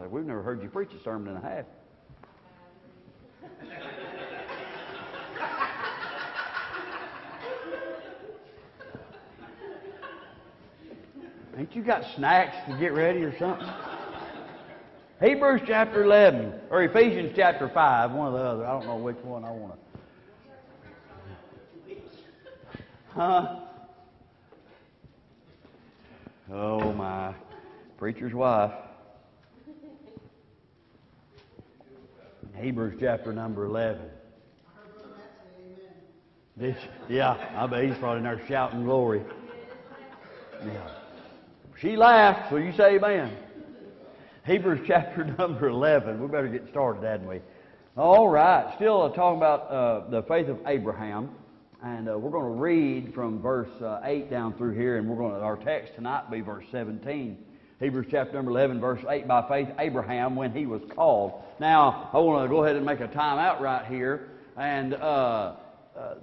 like, we've never heard you preach a sermon and a half. Ain't you got snacks to get ready or something? Hebrews chapter 11, or Ephesians chapter 5, one or the other. I don't know which one I want to. Huh? Oh, my. Preacher's wife. Hebrews chapter number 11. Yeah, I bet he's probably in there shouting glory. Yeah. She laughed, so you say amen. Hebrews chapter number 11. We better get started, hadn't we? All right. Still talking about the faith of Abraham. And we're going to read from verse 8 down through here. And our text tonight be verse 17. Hebrews chapter number 11, verse 8. By faith, Abraham, when he was called. Now, I want to go ahead and make a time out right here. And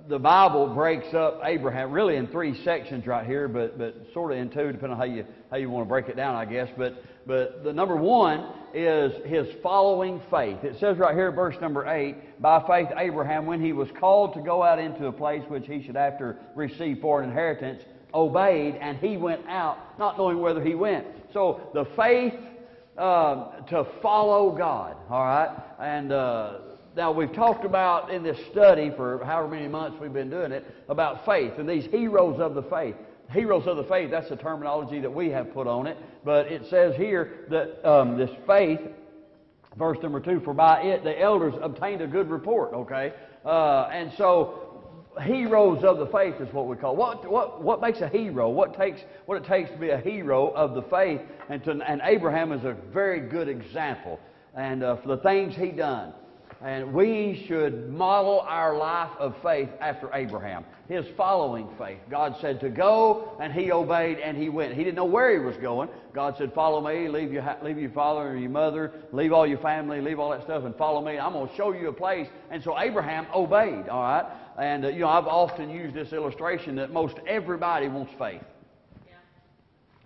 the Bible breaks up Abraham really in 3 sections right here, but sort of in 2, depending on how you want to break it down, I guess. But the number 1 is his following faith. It says right here, verse number 8, by faith Abraham, when he was called to go out into a place which he should after receive for an inheritance, obeyed, and he went out, not knowing whither he went. So the faith to follow God, all right? And now, we've talked about in this study for however many months we've been doing it, about faith and these heroes of the faith. Heroes of the faith, that's the terminology that we have put on it. But it says here that this faith, verse number 2, for by it the elders obtained a good report, okay? And so, heroes of the faith is what we call. What makes a hero? What it takes to be a hero of the faith? And Abraham is a very good example. And for the things he done. And we should model our life of faith after Abraham. His following faith. God said to go, and he obeyed, and he went. He didn't know where he was going. God said, follow me, leave your father or your mother, leave all your family, leave all that stuff, and follow me. I'm going to show you a place. And so Abraham obeyed, all right? And, I've often used this illustration that most everybody wants faith.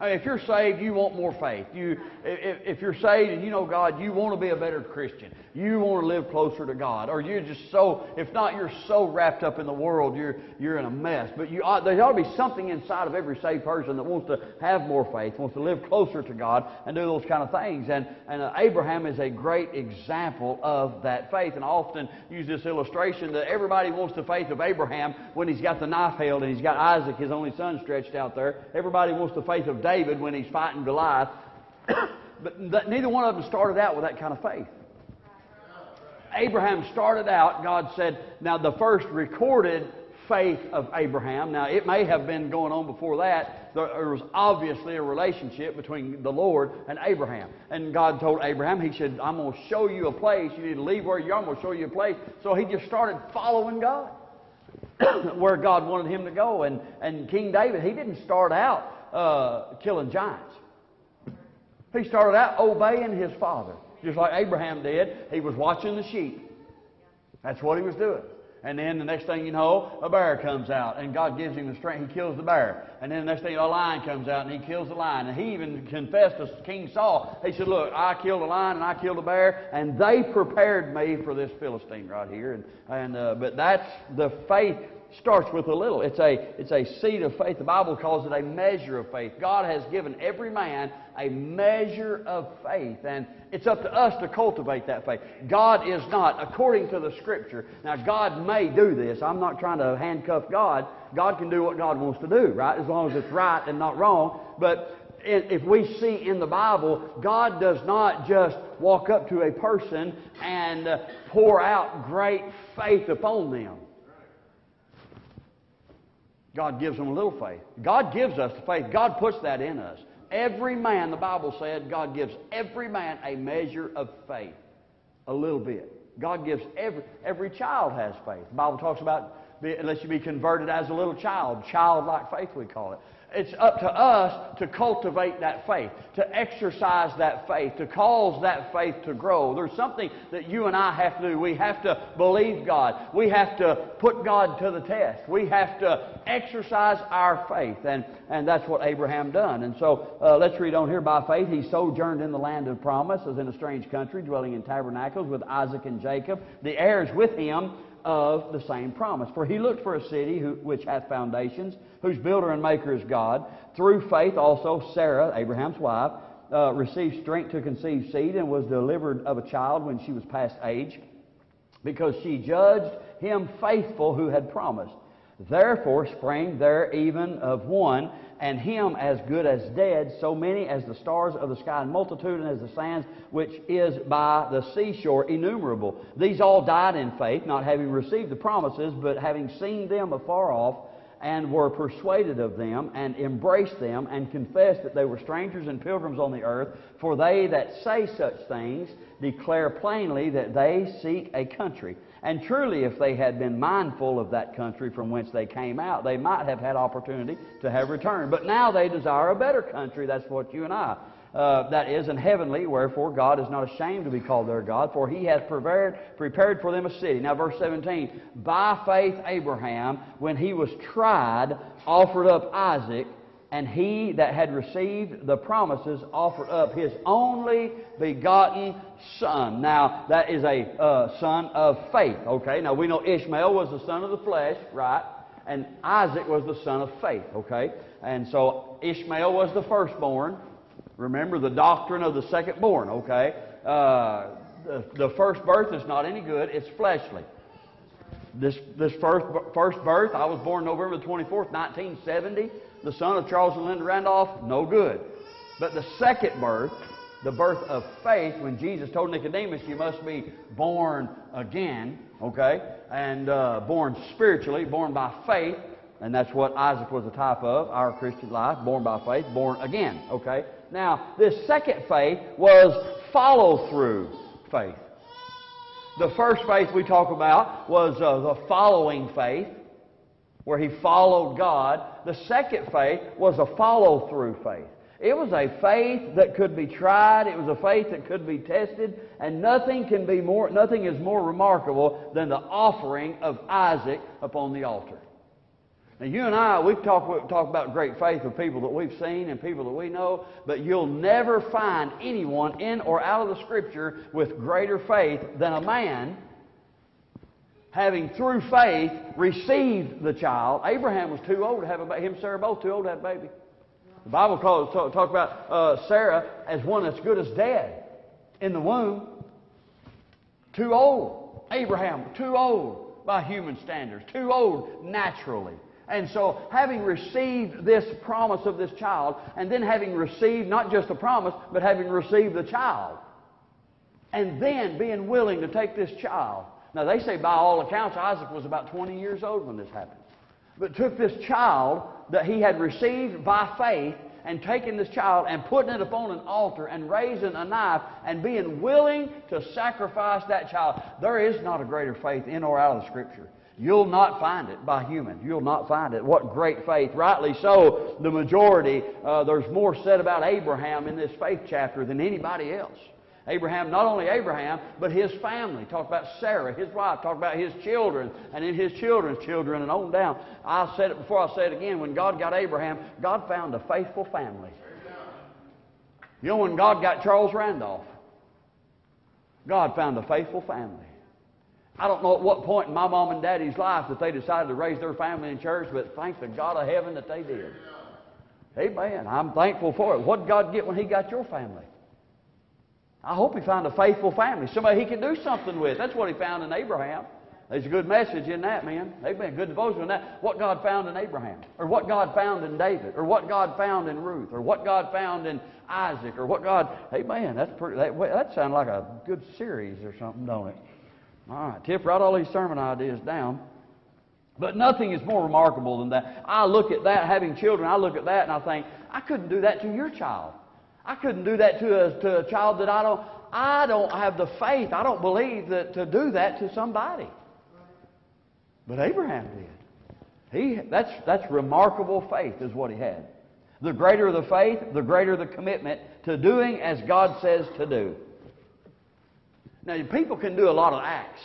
I mean, if you're saved, you want more faith. If you're saved and you know God, you want to be a better Christian. You want to live closer to God. Or you're just so, if not, you're so wrapped up in the world, you're in a mess. But there ought to be something inside of every saved person that wants to have more faith, wants to live closer to God and do those kind of things. And Abraham is a great example of that faith. And I often use this illustration that everybody wants the faith of Abraham when he's got the knife held and he's got Isaac, his only son, stretched out there. Everybody wants the faith of David when he's fighting Goliath. But neither one of them started out with that kind of faith. Abraham started out, God said, now the first recorded faith of Abraham, now it may have been going on before that, there was obviously a relationship between the Lord and Abraham. And God told Abraham, he said, I'm going to show you a place, you need to leave where you are, I'm going to show you a place. So he just started following God, where God wanted him to go. And King David, he didn't start out killing giants. He started out obeying his father. Just like Abraham did, he was watching the sheep. That's what he was doing. And then the next thing you know, a bear comes out, and God gives him the strength. He kills the bear. And then the next thing you know, a lion comes out, and he kills the lion. And he even confessed to King Saul. He said, look, I killed a lion, and I killed a bear, and they prepared me for this Philistine right here. But that's the faith. Starts with a little. It's a seed of faith. The Bible calls it a measure of faith. God has given every man a measure of faith, and it's up to us to cultivate that faith. God is not, according to the Scripture. Now, God may do this. I'm not trying to handcuff God. God can do what God wants to do, right? As long as it's right and not wrong. But if we see in the Bible, God does not just walk up to a person and pour out great faith upon them. God gives them a little faith. God gives us the faith. God puts that in us. Every man, the Bible said, God gives every man a measure of faith. A little bit. God gives every child has faith. The Bible talks about, unless you be converted as a little child. Childlike faith, we call it. It's up to us to cultivate that faith, to exercise that faith, to cause that faith to grow. There's something that you and I have to do. We have to believe God. We have to put God to the test. We have to exercise our faith. And that's what Abraham done. And so let's read on here. By faith he sojourned in the land of promise, as in a strange country, dwelling in tabernacles with Isaac and Jacob, the heirs with him of the same promise. For he looked for a city which hath foundations, whose builder and maker is God. Through faith also Sarah, Abraham's wife, received strength to conceive seed, and was delivered of a child when she was past age, because she judged him faithful who had promised. Therefore sprang there even of one, and him as good as dead, so many as the stars of the sky in multitude, and as the sands which is by the seashore innumerable. These all died in faith, not having received the promises, but having seen them afar off, and were persuaded of them, and embraced them, and confessed that they were strangers and pilgrims on the earth. For they that say such things declare plainly that they seek a country. And truly, if they had been mindful of that country from whence they came out, they might have had opportunity to have returned. But now they desire a better country. That's what you and I, that is, an heavenly. Wherefore God is not ashamed to be called their God, for He hath prepared for them a city. Now verse 17, by faith Abraham, when he was tried, offered up Isaac, and he that had received the promises offered up his only begotten son. Now, that is a son of faith, okay? Now, we know Ishmael was the son of the flesh, right? And Isaac was the son of faith, okay? And so, Ishmael was the firstborn. Remember the doctrine of the secondborn, okay? The first birth is not any good. It's fleshly. This first birth, I was born November 24th, 1970. The son of Charles and Linda Randolph, no good. But the second birth, the birth of faith, when Jesus told Nicodemus, you must be born again, okay? And born spiritually, born by faith. And that's what Isaac was a type of, our Christian life, born by faith, born again, okay? Now, this second faith was follow-through faith. The first faith we talk about was the following faith, where he followed God. The second faith was a follow-through faith. It was a faith that could be tried. It was a faith that could be tested. And nothing is more remarkable than the offering of Isaac upon the altar. Now, you and I, we talk about great faith with people that we've seen and people that we know, but you'll never find anyone in or out of the Scripture with greater faith than a man having through faith received the child. Abraham was too old to have a baby. Him and Sarah both too old to have a baby. The Bible talks about Sarah as one that's good as dead in the womb. Too old. Abraham, too old by human standards. Too old naturally. And so, having received this promise of this child, and then having received not just the promise, but having received the child, and then being willing to take this child. Now, they say by all accounts, Isaac was about 20 years old when this happened. But took this child that he had received by faith, and taking this child and putting it upon an altar and raising a knife and being willing to sacrifice that child. There is not a greater faith in or out of the Scripture. You'll not find it by human. You'll not find it. What great faith. Rightly so, the majority, there's more said about Abraham in this faith chapter than anybody else. Abraham, not only Abraham, but his family. Talk about Sarah, his wife. Talk about his children, and in his children's children, and on down. I said it before, I'll say it again. When God got Abraham, God found a faithful family. You know, when God got Charles Randolph, God found a faithful family. I don't know at what point in my mom and daddy's life that they decided to raise their family in church, but thank the God of heaven that they did. Amen. I'm thankful for it. What did God get when He got your family? I hope He found a faithful family, somebody He could do something with. That's what He found in Abraham. There's a good message in that, man. Amen. Good devotion in that. What God found in Abraham, or what God found in David, or what God found in Ruth, or what God found in Isaac, or what God. Amen. That sounds like a good series or something, don't it? All right, Tiff, write all these sermon ideas down. But nothing is more remarkable than that. I look at that, having children, I look at that and I think, I couldn't do that to your child. I couldn't do that to a child that I don't have the faith, I don't believe that to do that to somebody. But Abraham did. That's remarkable faith is what he had. The greater the faith, the greater the commitment to doing as God says to do. Now, people can do a lot of acts,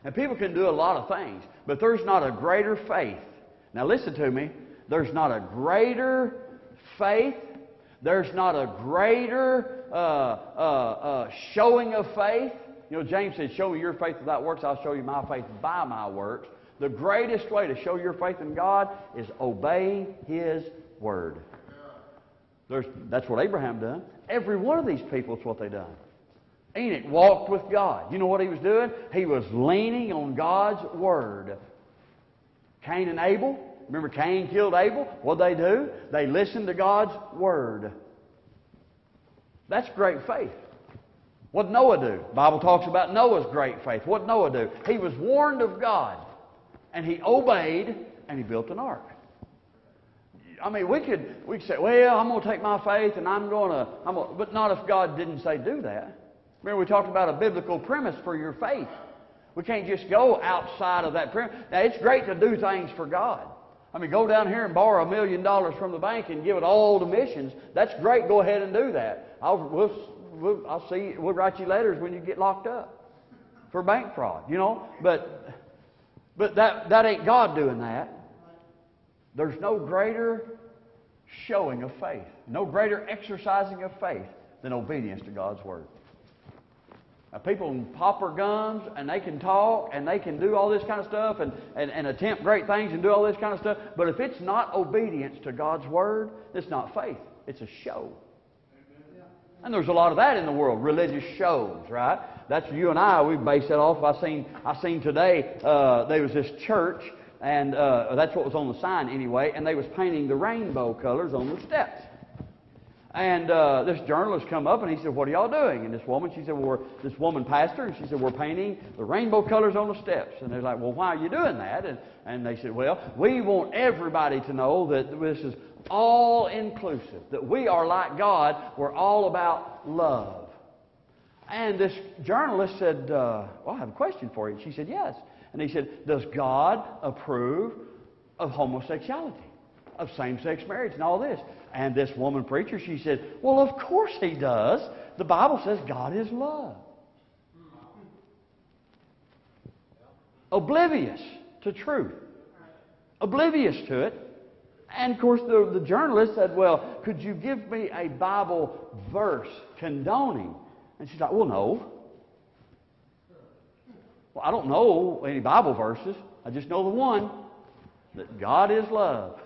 and people can do a lot of things, but there's not a greater faith. Now, listen to me. There's not a greater faith. There's not a greater showing of faith. You know, James said, show me your faith without works, I'll show you my faith by my works. The greatest way to show your faith in God is obeying His Word. That's what Abraham done. Every one of these people, it's what they done. Enoch walked with God. You know what he was doing? He was leaning on God's Word. Cain and Abel. Remember Cain killed Abel? What did they do? They listened to God's Word. That's great faith. What did Noah do? The Bible talks about Noah's great faith. What did Noah do? He was warned of God, and he obeyed, and he built an ark. I mean, we could say, well, I'm going to take my faith, and but not if God didn't say do that. Remember, we talked about a biblical premise for your faith. We can't just go outside of that premise. Now, it's great to do things for God. I mean, go down here and borrow $1 million from the bank and give it all to missions. That's great. Go ahead and do that. We'll write you letters when you get locked up for bank fraud. You know, but that ain't God doing that. There's no greater showing of faith, no greater exercising of faith than obedience to God's Word. Now, people can pop their gums, and they can talk, and they can do all this kind of stuff, and attempt great things and do all this kind of stuff. But if it's not obedience to God's Word, it's not faith. It's a show. And there's a lot of that in the world, religious shows, right? That's you and I. We base that off. I seen today there was this church, and that's what was on the sign anyway. And they was painting the rainbow colors on the steps. And this journalist come up and he said, "What are y'all doing?" And this woman, she said, "Well, this woman pastor," and she said, "We're painting the rainbow colors on the steps." And they're like, "Well, why are you doing that?" And they said, "Well, we want everybody to know that this is all inclusive, that we are like God. We're all about love." And this journalist said, "Well, I have a question for you." And she said, "Yes." And he said, "Does God approve of homosexuality, of same-sex marriage, and all this?" And this woman preacher, she said, "Well, of course He does. The Bible says God is love." Oblivious to truth. Oblivious to it. And, of course, the journalist said, "Well, could you give me a Bible verse condoning?" And she's like, "Well, no. Well, I don't know any Bible verses. I just know the one, that God is love."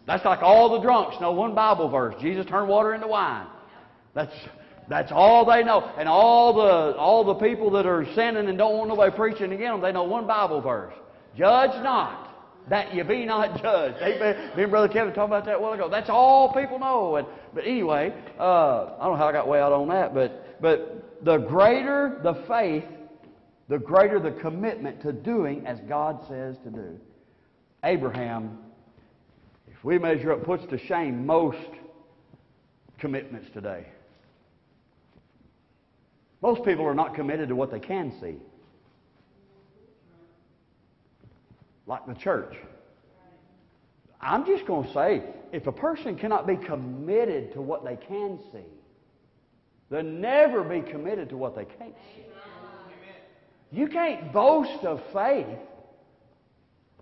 That's like all the drunks know one Bible verse. Jesus turned water into wine. That's all they know. And all the people that are sinning and don't want nobody preaching against them, they know one Bible verse. Judge not, that you be not judged. Amen. Me and Brother Kevin talked about that a while ago. That's all people know. But anyway, I don't know how I got way out on that. But the greater the faith, the greater the commitment to doing as God says to do. Abraham, if we measure up, puts to shame most commitments today. Most people are not committed to what they can see. Like the church. I'm just going to say, if a person cannot be committed to what they can see, they'll never be committed to what they can't see. You can't boast of faith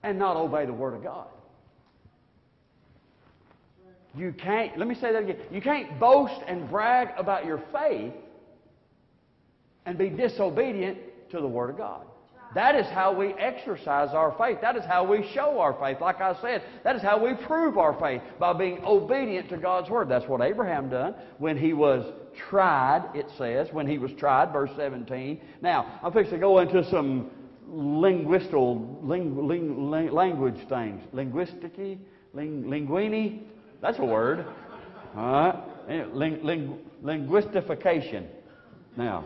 and not obey the Word of God. You can't, let me say that again. You can't boast and brag about your faith and be disobedient to the Word of God. That is how we exercise our faith. That is how we show our faith. Like I said, that is how we prove our faith, by being obedient to God's Word. That's what Abraham done when he was tried, it says. When he was tried, verse 17. Now, I'm fixing to go into some language things. Linguini. That's a word. All right. Linguistification. Now,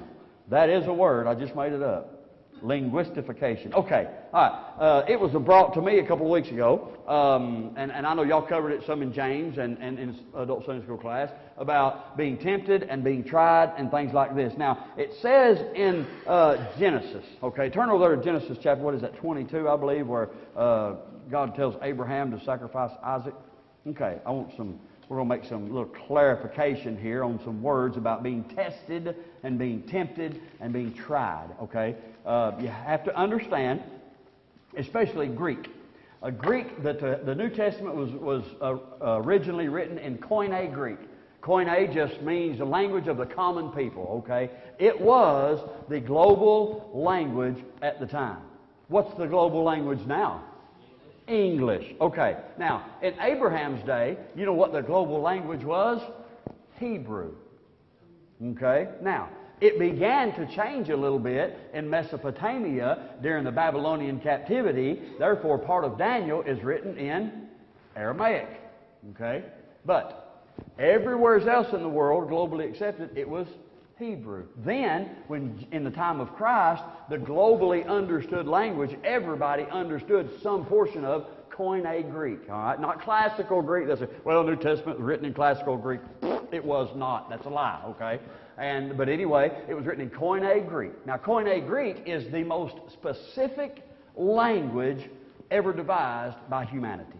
that is a word. I just made it up. Linguistification. Okay. All right. It was brought to me a couple of weeks ago, and I know y'all covered it some in James and in adult Sunday school class, about being tempted and being tried and things like this. Now, it says in Genesis, okay, turn over there to Genesis chapter, what is that, 22, I believe, where God tells Abraham to sacrifice Isaac. Okay, we're going to make some little clarification here on some words about being tested and being tempted and being tried, okay? You have to understand, especially Greek. Greek, that the New Testament was originally written in Koine Greek. Koine just means the language of the common people, okay? It was the global language at the time. What's the global language now? English. Okay. Now, in Abraham's day, you know what the global language was? Hebrew. Okay? Now, it began to change a little bit in Mesopotamia during the Babylonian captivity. Therefore, part of Daniel is written in Aramaic. Okay? But everywhere else in the world, globally accepted, it was Hebrew. Then, when in the time of Christ, the globally understood language, everybody understood some portion of Koine Greek. All right, not classical Greek. That's well, New Testament was written in classical Greek. It was not. That's a lie. Okay, but anyway, it was written in Koine Greek. Now, Koine Greek is the most specific language ever devised by humanity.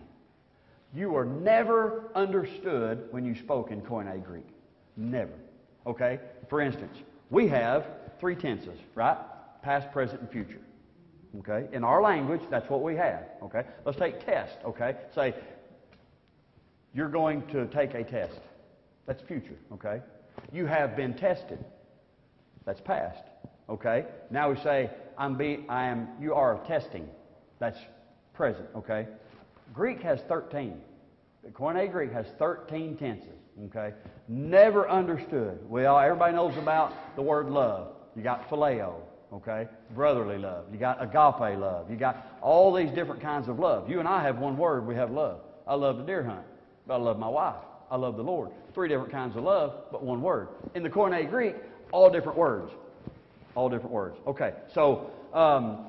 You were never understood when you spoke in Koine Greek. Never. Okay? For instance, we have 3 tenses, right? Past, present, and future. Okay? In our language, that's what we have. Okay? Let's take test. Okay? Say, you're going to take a test. That's future. Okay? You have been tested. That's past. Okay? Now we say, you are testing. That's present. Okay? Greek has 13. The Koine Greek has 13 tenses. Okay? Never understood. Well, everybody knows about the word love. You got phileo, okay? Brotherly love. You got agape love. You got all these different kinds of love. You and I have one word. We have love. I love to deer hunt, but I love my wife. I love the Lord. 3 different kinds of love, but one word. In the Koine Greek, all different words. All different words. Okay, so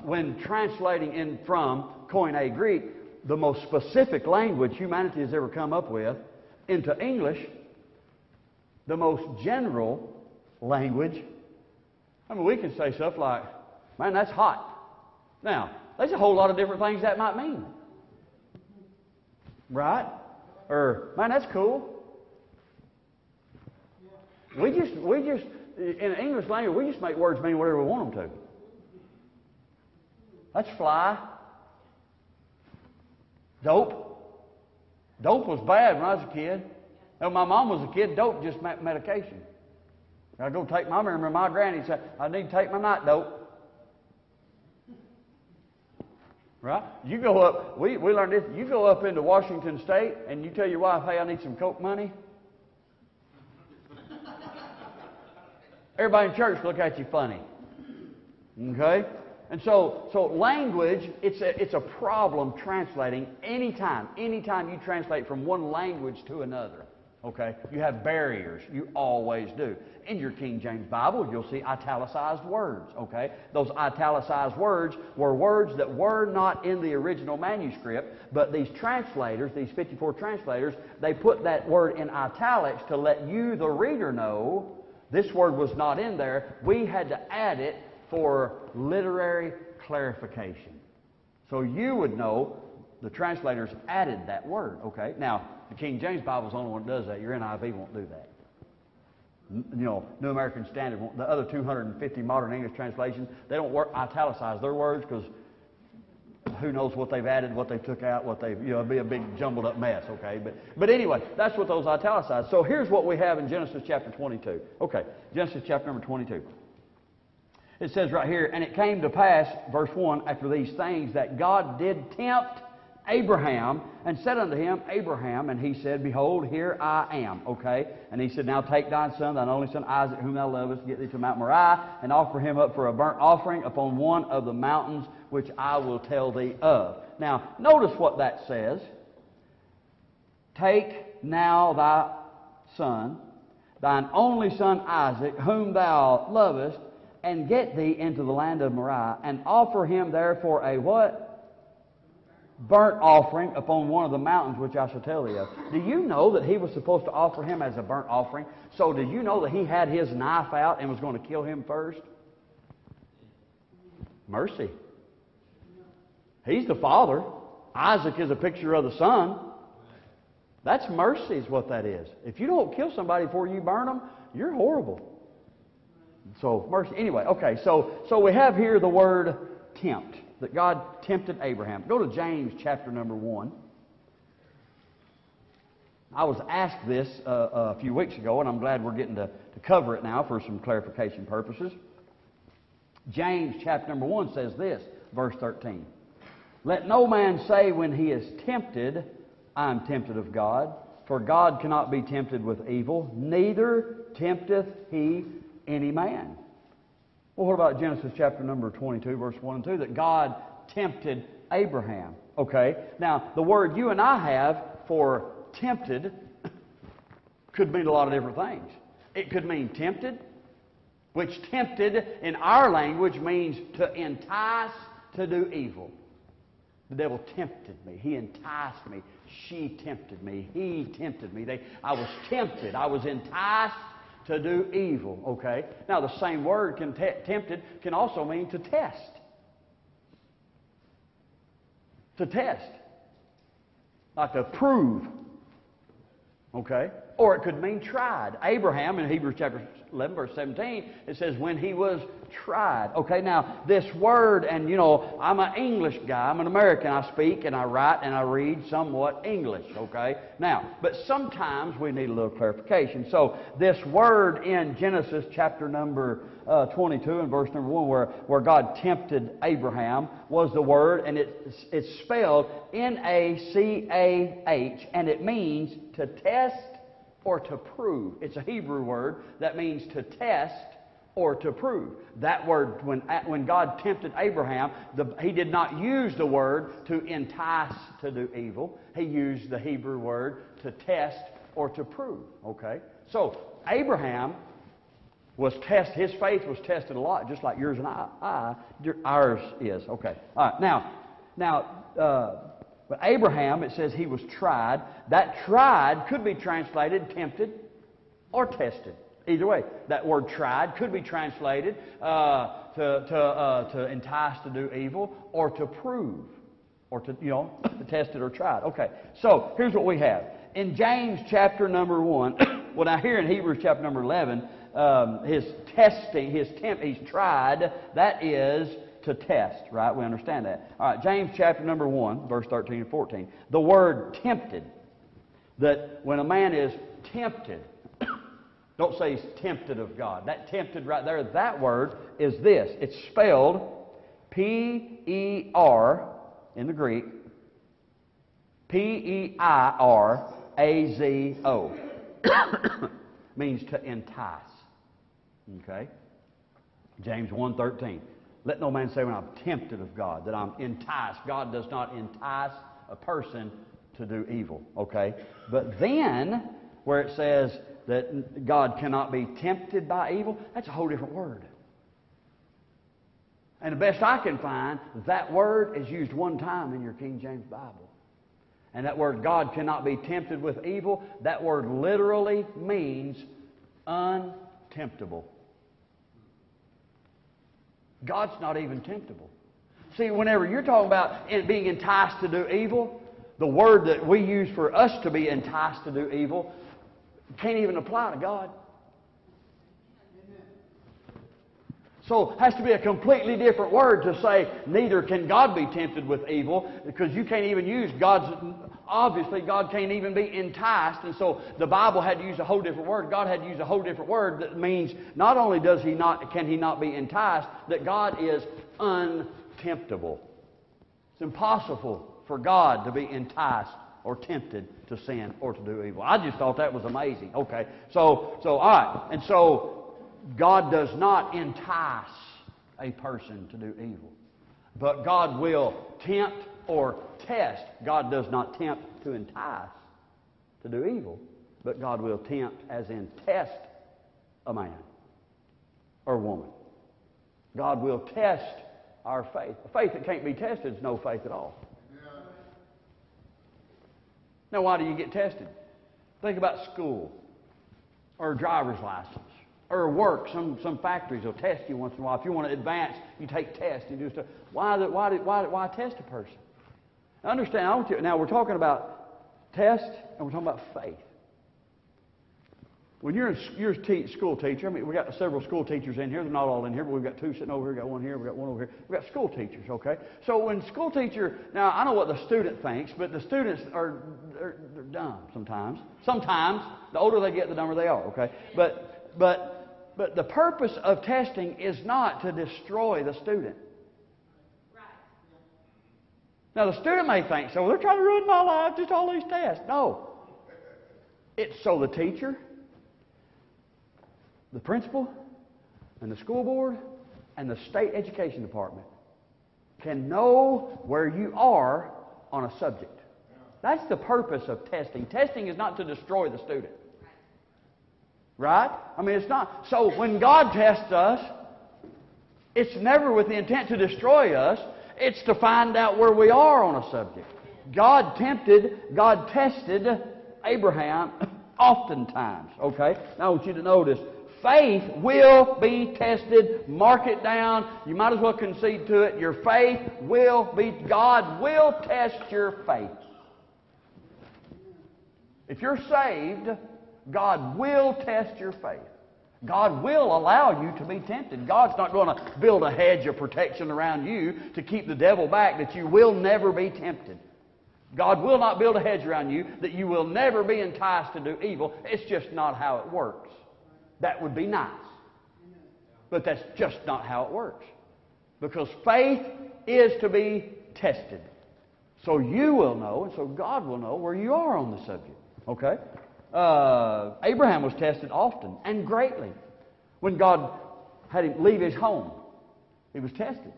when translating in from Koine Greek, the most specific language humanity has ever come up with, into English, the most general language. I mean, we can say stuff like, man, that's hot. Now, there's a whole lot of different things that might mean. Right? Or, man, that's cool. We just, in English language, we just make words mean whatever we want them to. That's fly. Dope. Dope was bad when I was a kid. When my mom was a kid, dope just meant medication. I go take my remember my granny said, I need to take my night dope. Right? You go up, we learned this, you go up into Washington State and you tell your wife, hey, I need some Coke money. Everybody in church look at you funny. Okay? And so language, it's a problem translating anytime you translate from one language to another. Okay? You have barriers. You always do. In your King James Bible, you'll see italicized words. Okay? Those italicized words were words that were not in the original manuscript, but these translators, these 54 translators, they put that word in italics to let you, the reader, know this word was not in there. We had to add it for literary clarification. So you would know the translators added that word. Okay? Now, the King James Bible is the only one that does that. Your NIV won't do that. You know, New American Standard won't. The other 250 modern English translations, they don't italicize their words because who knows what they've added, what they took out, what they've, it'd be a big jumbled up mess, okay? But anyway, that's what those italicize. So here's what we have in Genesis chapter 22. Okay, Genesis chapter number 22. It says right here, and it came to pass, verse 1, after these things, that God did tempt Abraham, and said unto him, Abraham, and he said, Behold, here I am. Okay? And he said, Now take thy son, thine only son Isaac, whom thou lovest, get thee to Mount Moriah, and offer him up for a burnt offering upon one of the mountains which I will tell thee of. Now, notice what that says. Take now thy son, thine only son Isaac, whom thou lovest, and get thee into the land of Moriah, and offer him there for a what? Burnt offering upon one of the mountains which I shall tell thee of. Do you know that he was supposed to offer him as a burnt offering? So did you know that he had his knife out and was going to kill him first? Mercy. He's the father. Isaac is a picture of the son. That's mercy is what that is. If you don't kill somebody before you burn them, you're horrible. So, mercy. Anyway, okay, so we have here the word tempt, that God tempted Abraham. Go to James chapter number 1. I was asked this a few weeks ago, and I'm glad we're getting to cover it now for some clarification purposes. James chapter number 1 says this, verse 13. Let no man say when he is tempted, I am tempted of God. For God cannot be tempted with evil, neither tempteth he any man. Well, what about Genesis chapter number 22, verse 1 and 2? That God tempted Abraham. Okay, now the word you and I have for tempted could mean a lot of different things. It could mean tempted, which tempted in our language means to entice to do evil. The devil tempted me. He enticed me. She tempted me. He tempted me. I was tempted. I was enticed to do evil. Okay? Now, the same word, tempted, can also mean to test. To test. Like to prove. Okay? Or it could mean tried. Abraham, in Hebrews chapter 11, verse 17, it says, when he was tried. Okay, now, this word, and you know, I'm an English guy. I'm an American. I speak and I write and I read somewhat English. Okay? Now, but sometimes we need a little clarification. So, this word in Genesis chapter number 22 and verse number 1, where God tempted Abraham, was the word, and it's spelled N-A-C-A-H, and it means to test or to prove. It's a Hebrew word that means to test or to prove. That word, when God tempted Abraham, He did not use the word to entice to do evil. He used the Hebrew word to test or to prove. Okay? So, Abraham was tested. His faith was tested a lot, just like yours and ours is. Okay. All right. Now, but Abraham, it says he was tried. That tried could be translated tempted or tested. Either way, that word tried could be translated to entice to do evil or to prove or to, tested or tried. Okay, so here's what we have. In James chapter number 1, well now here in Hebrews chapter number 11, his testing, he's tried, that is to test, right? We understand that. All right, James chapter number 1, verse 13 and 14. The word tempted, that when a man is tempted, don't say he's tempted of God. That tempted right there, that word is this. It's spelled P-E-R in the Greek, P-E-I-R-A-Z-O. Means to entice. Okay? James 1:13. Let no man say when I'm tempted of God, that I'm enticed. God does not entice a person to do evil. Okay? But then, where it says that God cannot be tempted by evil, that's a whole different word. And the best I can find, that word is used one time in your King James Bible. And that word, God cannot be tempted with evil, that word literally means untemptable. God's not even temptable. See, whenever you're talking about being enticed to do evil, the word that we use for us to be enticed to do evil can't even apply to God. So it has to be a completely different word to say neither can God be tempted with evil, because you can't even use obviously God can't even be enticed, and so the Bible had to use a whole different word. God had to use a whole different word that means not only can He not be enticed, that God is untemptable. It's impossible for God to be enticed or tempted to sin or to do evil. I just thought that was amazing. Okay, so all right, and so God does not entice a person to do evil. But God will tempt or test. God does not tempt to entice to do evil. But God will tempt, as in test, a man or woman. God will test our faith. A faith that can't be tested is no faith at all. Now, why do you get tested? Think about school or a driver's license. Or work, some factories will test you once in a while. If you want to advance, you take tests. You do stuff. Why test a person? Now understand, now we're talking about test, and we're talking about faith. When you're a school teacher, I mean, we've got several school teachers in here. They're not all in here, but we've got two sitting over here. We've got one here. We've got one over here. We've got school teachers, okay? So when school teacher, now I know what the student thinks, but the students they're dumb sometimes. Sometimes, the older they get, the dumber they are, okay? But the purpose of testing is not to destroy the student. Now, the student may think, so they're trying to ruin my life, just all these tests. No. It's so the teacher, the principal, and the school board, and the state education department can know where you are on a subject. That's the purpose of testing. Testing is not to destroy the student. Right? I mean, it's not. So when God tests us, it's never with the intent to destroy us. It's to find out where we are on a subject. God tested Abraham oftentimes. Okay? Now I want you to notice, faith will be tested. Mark it down. You might as well concede to it. Your faith will be, God will test your faith. If you're saved, God will test your faith. God will allow you to be tempted. God's not going to build a hedge of protection around you to keep the devil back, that you will never be tempted. God will not build a hedge around you that you will never be enticed to do evil. It's just not how it works. That would be nice. But that's just not how it works. Because faith is to be tested. So you will know, and so God will know where you are on the subject. Okay? Abraham was tested often and greatly. When God had him leave his home, he was tested,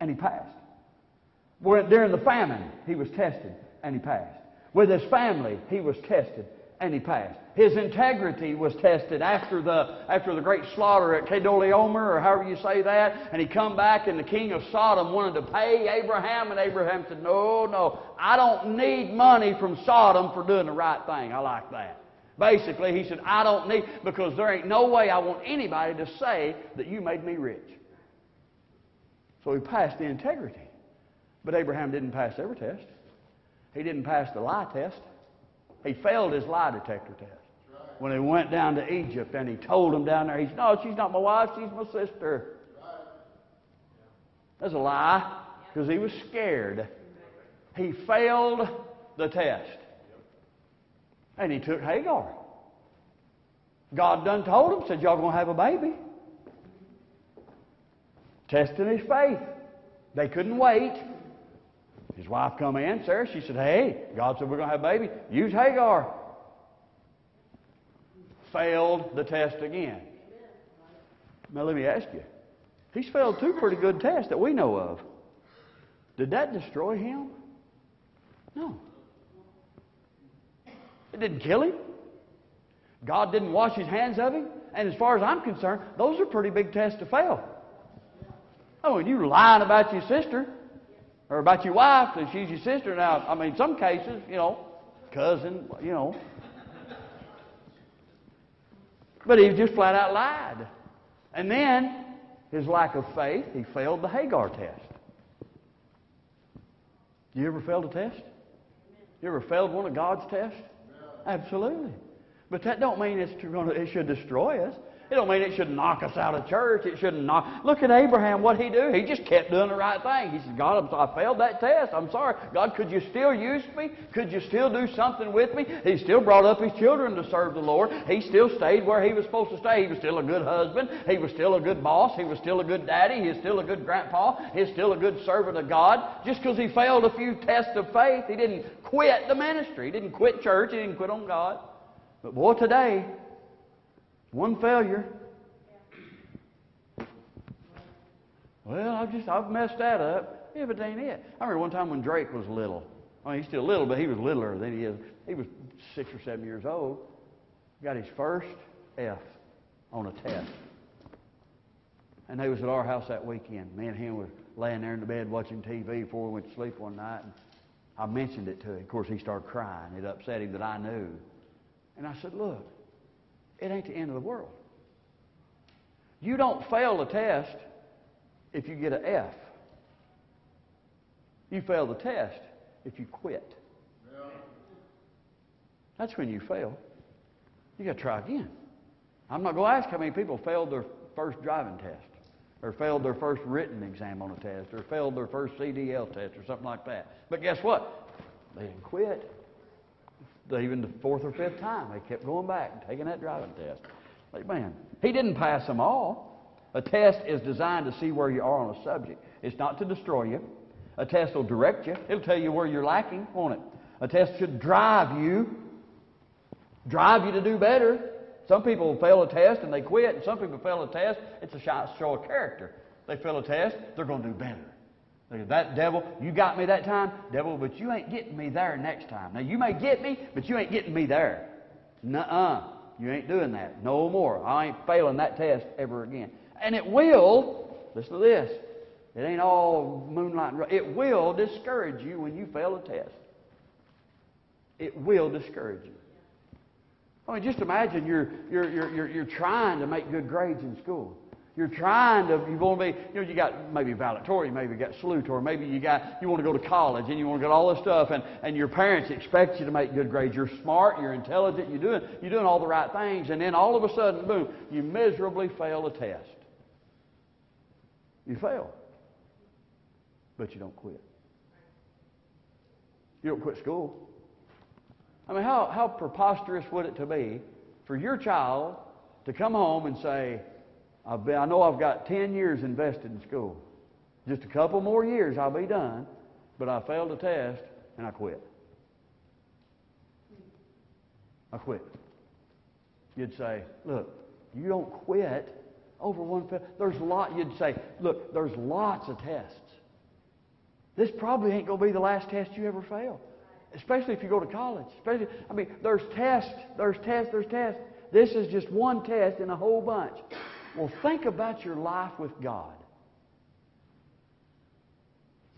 and he passed. During the famine, he was tested, and he passed. With his family, he was tested, and he passed. His integrity was tested after the great slaughter at Kedorlaomer, or however you say that, and he come back, and the king of Sodom wanted to pay Abraham, and Abraham said, no, I don't need money from Sodom for doing the right thing. I like that. Basically, he said, I don't need, because there ain't no way I want anybody to say that you made me rich. So he passed the integrity. But Abraham didn't pass every test. He didn't pass the lie test. He failed his lie detector test. When he went down to Egypt and he told them down there, he said, no, she's not my wife, she's my sister. That's a lie, because he was scared. He failed the test. And he took Hagar. God done told him, said, y'all going to have a baby. Testing his faith. They couldn't wait. His wife come in, Sarah, she said, hey, God said we're going to have a baby. Use Hagar. Failed the test again. Now let me ask you. He's failed two pretty good tests that we know of. Did that destroy him? No. It didn't kill him. God didn't wash his hands of him. And as far as I'm concerned, those are pretty big tests to fail. Oh, and you lying about your sister or about your wife, and she's your sister. Now, I mean, some cases, cousin, But he just flat out lied. And then, his lack of faith, he failed the Hagar test. You ever failed a test? You ever failed one of God's tests? Absolutely. But that don't mean it should destroy us. It don't mean it should knock us out of church. It shouldn't knock. Look at Abraham. What he do? He just kept doing the right thing. He said, God, I failed that test. I'm sorry. God, could you still use me? Could you still do something with me? He still brought up his children to serve the Lord. He still stayed where he was supposed to stay. He was still a good husband. He was still a good boss. He was still a good daddy. He was still a good grandpa. He was still a good servant of God. Just because he failed a few tests of faith, he didn't quit the ministry. He didn't quit church. He didn't quit on God. But boy, today, one failure. Well, I've messed that up. Yeah, but that ain't it. I remember one time when Drake was little. I mean, he's still little, but he was littler than he is. He was 6 or 7 years old. Got his first F on a test. And they was at our house that weekend. Me and him were laying there in the bed watching TV before we went to sleep one night. And I mentioned it to him. Of course, he started crying. It upset him that I knew. And I said, look, it ain't the end of the world. You don't fail a test if you get an F. You fail the test if you quit. That's when you fail. You got to try again. I'm not going to ask how many people failed their first driving test, or failed their first written exam on a test, or failed their first CDL test, or something like that. But guess what? They didn't quit. Even the fourth or fifth time, they kept going back and taking that driving test. Amen. He didn't pass them all. A test is designed to see where you are on a subject. It's not to destroy you. A test will direct you. It'll tell you where you're lacking, won't it? A test should drive you to do better. Some people fail a test and they quit, and some people fail a test. It's a show of character. They fail a test, they're going to do better. That devil, you got me that time, devil, but you ain't getting me there next time. Now, you may get me, but you ain't getting me there. Nuh-uh. You ain't doing that. No more. I ain't failing that test ever again. And it will, listen to this, it ain't all moonlight and it will discourage you when you fail a test. It will discourage you. I mean, just imagine you're trying to make good grades in school. You're want to be, you got maybe valedictorian, maybe you got salutatorian, maybe you want to go to college and you want to get all this stuff, and your parents expect you to make good grades. You're smart, you're intelligent, you're doing all the right things, and then all of a sudden, boom, you miserably fail a test. You fail, but you don't quit. You don't quit school. I mean, how preposterous would it to be for your child to come home and say, I know I've got 10 years invested in school. Just a couple more years I'll be done, but I failed a test and I quit. I quit. You'd say, look, you don't quit over one fail. You'd say, look, there's lots of tests. This probably ain't going to be the last test you ever fail. Especially if you go to college. There's tests. This is just one test in a whole bunch. Well, think about your life with God.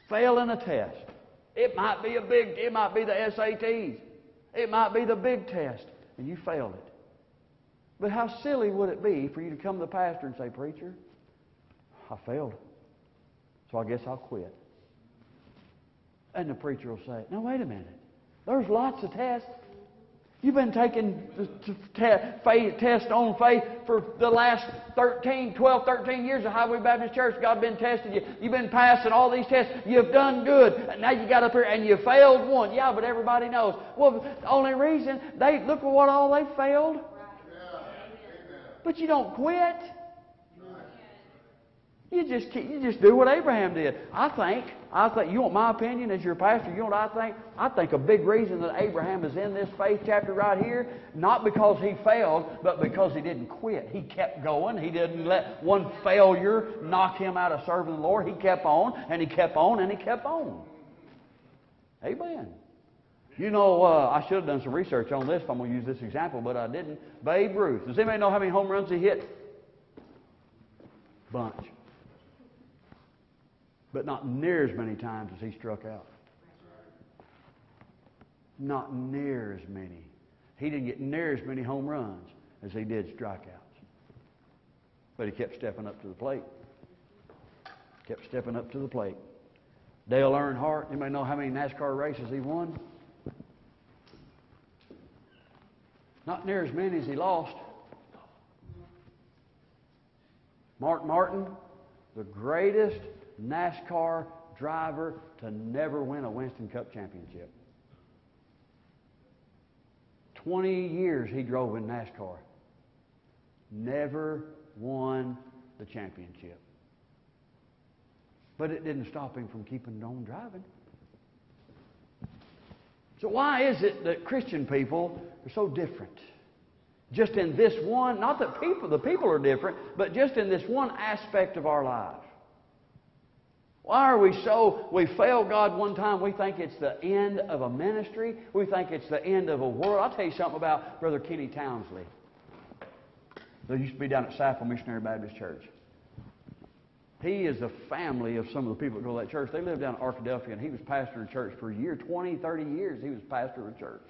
Failing a test. It might be the SATs. It might be the big test, and you failed it. But how silly would it be for you to come to the pastor and say, preacher, I failed, so I guess I'll quit. And the preacher will say, no, wait a minute. There's lots of tests. You've been taking test on faith for the last 12, 13 years of Highway Baptist Church. God's been testing you. You've been passing all these tests. You've done good. And now you got up here and you failed one. Yeah, but everybody knows. Well, the only reason, look at what all they failed. But you don't quit. You just do what Abraham did. I think, you want my opinion as your pastor, you know what I think? I think a big reason that Abraham is in this faith chapter right here, not because he failed, but because he didn't quit. He kept going. He didn't let one failure knock him out of serving the Lord. He kept on, and he kept on, and he kept on. Amen. You know, I should have done some research on this if I'm going to use this example, but I didn't. Babe Ruth. Does anybody know how many home runs he hit? Bunch. But not near as many times as he struck out. Not near as many. He didn't get near as many home runs as he did strikeouts. But he kept stepping up to the plate. Kept stepping up to the plate. Dale Earnhardt, anybody know how many NASCAR races he won? Not near as many as he lost. Mark Martin, the greatest NASCAR driver to never win a Winston Cup championship. 20 years he drove in NASCAR. Never won the championship. But it didn't stop him from keeping on driving. So why is it that Christian people are so different? Just in this one, not that the people are different, but just in this one aspect of our lives. Why are we fail God one time, we think it's the end of a ministry. We think it's the end of a world. I'll tell you something about Brother Kenny Townsley. They used to be down at Saffel Missionary Baptist Church. He is a family of some of the people that go to that church. They live down in Arkadelphia, and he was pastor of a church for a year, 20, 30 years. He was pastor of a church.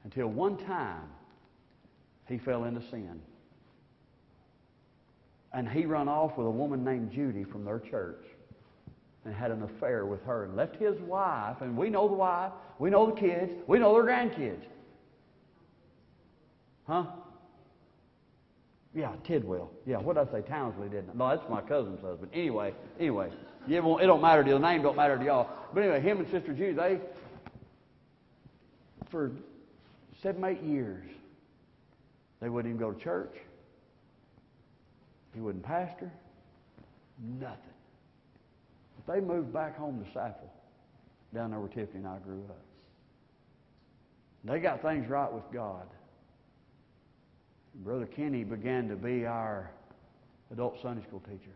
Until one time, he fell into sin. And he run off with a woman named Judy from their church. and had an affair with her and left his wife, and we know the wife, we know the kids, we know their grandkids. Huh? Yeah, Tidwell. Yeah, what did I say? Townsley, didn't I? No, that's my cousin's husband. Anyway, it don't matter to you. The name don't matter to y'all. But anyway, him and Sister Judy, they, for 7, 8 years, they wouldn't even go to church. He wouldn't pastor. Nothing. But they moved back home to Saffel, down there where Tiffany and I grew up. They got things right with God. Brother Kenny began to be our adult Sunday school teacher.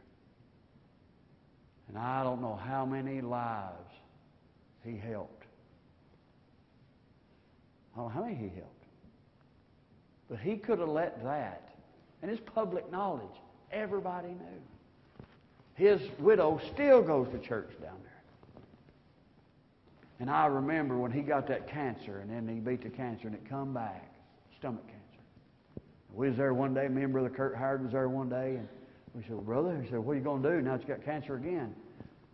And I don't know how many lives he helped. I don't know how many he helped. But he could have let that, and it's public knowledge. Everybody knew. His widow still goes to church down there. And I remember when he got that cancer, and then he beat the cancer, and it come back, stomach cancer. We was there one day, me and Brother Kurt Howard was there one day, and we said, well, brother, he said, what are you going to do now that you got cancer again?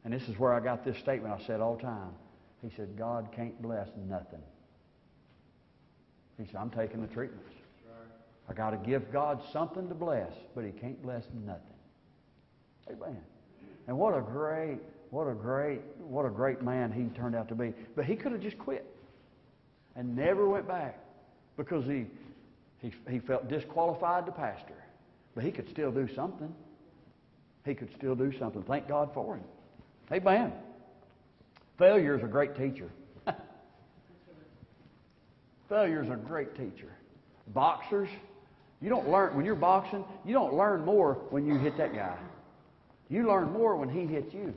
And this is where I got this statement I said all the time. He said, God can't bless nothing. He said, I'm taking the treatments. I got to give God something to bless, but He can't bless nothing. Amen. And what a great man he turned out to be. But he could have just quit and never went back because he felt disqualified to pastor. But he could still do something. He could still do something. Thank God for him. Amen. Failure is a great teacher. Failure is a great teacher. Boxers, you don't learn, when you're boxing, you don't learn more when you hit that guy. You learn more when he hits you.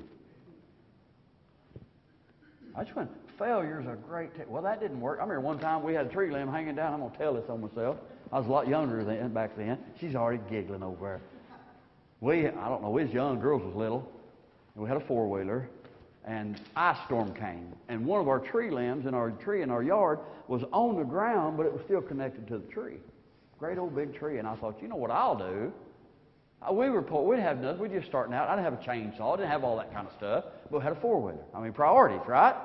That's when failure is a great teacher. Well, that didn't work. I remember one time we had a tree limb hanging down. I'm going to tell this on myself. I was a lot younger back then. She's already giggling over there. I don't know, we was young, girls was little. And we had a four-wheeler. And ice storm came. And one of our tree limbs in our tree in our yard was on the ground, but it was still connected to the tree. Great old big tree. And I thought, you know what I'll do? We'd have nothing. We'd just starting out. I didn't have a chainsaw. I didn't have all that kind of stuff. But we had a four-wheeler. I mean, priorities, right?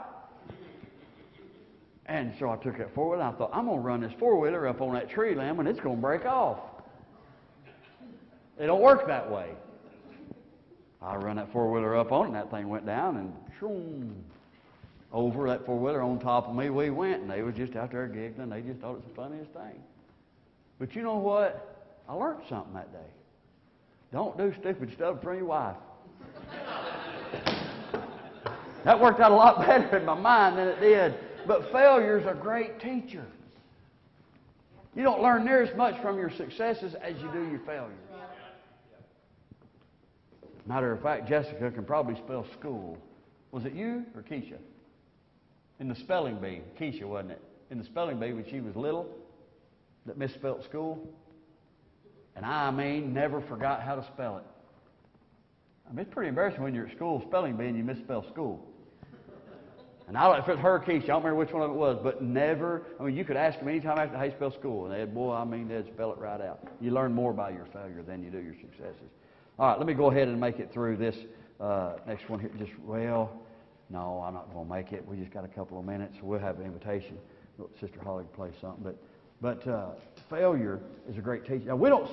And so I took that four-wheeler and I thought, I'm going to run this four-wheeler up on that tree limb and it's going to break off. It don't work that way. I run that four-wheeler up on it and that thing went down and shoom, over that four-wheeler on top of me we went, and they was just out there giggling. They just thought it was the funniest thing. But you know what? I learned something that day. Don't do stupid stuff in front of your wife. That worked out a lot better in my mind than it did. But failure's a great teacher. You don't learn near as much from your successes as you do your failures. Matter of fact, Jessica can probably spell school. Was it you or Keisha? In the spelling bee. Keisha, wasn't it? In the spelling bee when she was little, that misspelled school. And I mean, never forgot how to spell it. I mean, it's pretty embarrassing when you're at school spelling bee and you misspell school. And I don't know if it's her or Keisha, I don't remember which one of it was, but never, I mean, you could ask them anytime after how you spell school, and they'd spell it right out. You learn more by your failure than you do your successes. All right, let me go ahead and make it through this next one here. No, I'm not going to make it. We just got a couple of minutes. We'll have an invitation. Sister Holly will play something. But failure is a great teacher. Now, we don't